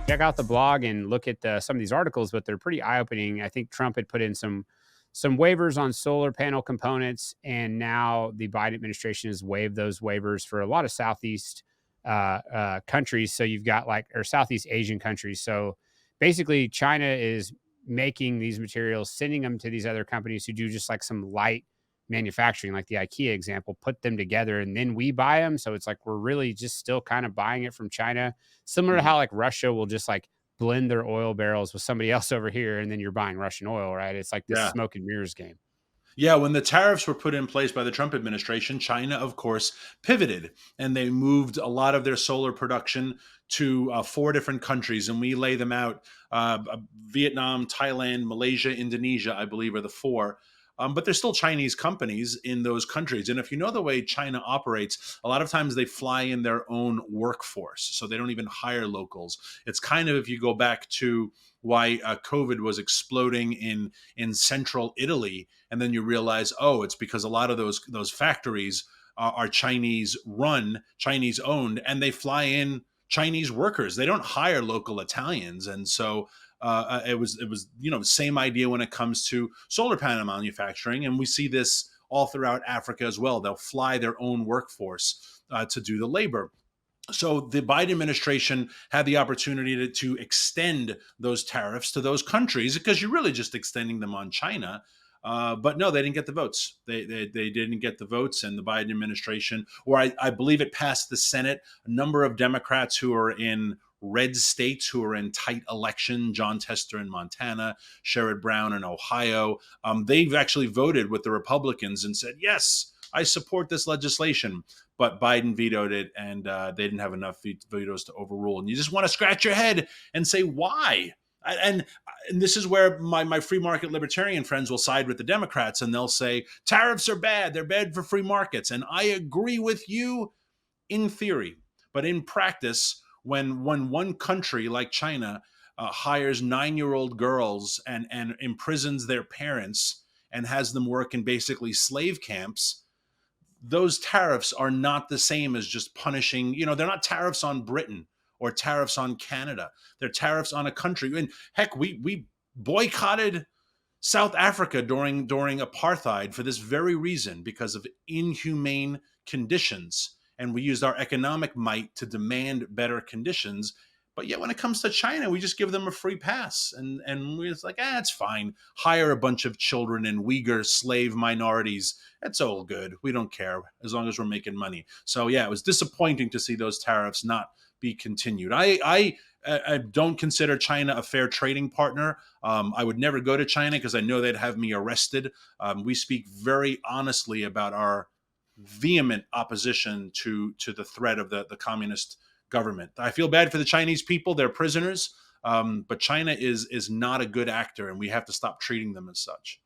check out the blog and look at some of these articles, but they're pretty eye opening. I think Trump had put in some waivers on solar panel components, and now the Biden administration has waived those waivers for a lot of Southeast countries. So you've got or Southeast Asian countries. So basically, China is making these materials, sending them to these other companies who do just like some light manufacturing, like the IKEA example, put them together, and then we buy them. So it's like we're really just still kind of buying it from China, similar to how like Russia will just like blend their oil barrels with somebody else over here, and then you're buying Russian oil, right? It's like this Yeah. smoke and mirrors game. Yeah, when the tariffs were put in place by the Trump administration, China, of course, pivoted and they moved a lot of their solar production to 4 different countries. And we lay them out: Vietnam, Thailand, Malaysia, Indonesia, I believe, are the 4. But there's still Chinese companies in those countries. And if you know the way China operates, a lot of times they fly in their own workforce. So they don't even hire locals. It's kind of, if you go back to why COVID was exploding in central Italy, and then you realize, oh, it's because a lot of those factories are Chinese run, Chinese owned, and they fly in Chinese workers. They don't hire local Italians. And so it was same idea when it comes to solar panel manufacturing, and we see this all throughout Africa as well. They'll fly their own workforce to do the labor. So the Biden administration had the opportunity to extend those tariffs to those countries, because you're really just extending them on China. But no, they didn't get the votes. They didn't get the votes, and the Biden administration, or I believe it passed the Senate. A number of Democrats who are in red states, who are in tight election, John Tester in Montana, Sherrod Brown in Ohio, they've actually voted with the Republicans and said, yes, I support this legislation. But Biden vetoed it, and they didn't have enough vetoes to overrule. And you just want to scratch your head and say, why? And this is where my free market libertarian friends will side with the Democrats, and they'll say tariffs are bad. They're bad for free markets. And I agree with you in theory, but in practice, when one country like China hires 9-year-old girls and imprisons their parents and has them work in basically slave camps, those tariffs are not the same as just punishing. They're not tariffs on Britain or tariffs on Canada. They're tariffs on a country. And heck, we boycotted South Africa during apartheid for this very reason, because of inhumane conditions. And we used our economic might to demand better conditions. But yet when it comes to China, we just give them a free pass. And we're just like, it's fine. Hire a bunch of children and Uyghur slave minorities. It's all good. We don't care as long as we're making money. So yeah, it was disappointing to see those tariffs not be continued. I don't consider China a fair trading partner. I would never go to China because I know they'd have me arrested. We speak very honestly about our vehement opposition to the threat of the communist government. I feel bad for the Chinese people. They're prisoners. But China is not a good actor, and we have to stop treating them as such.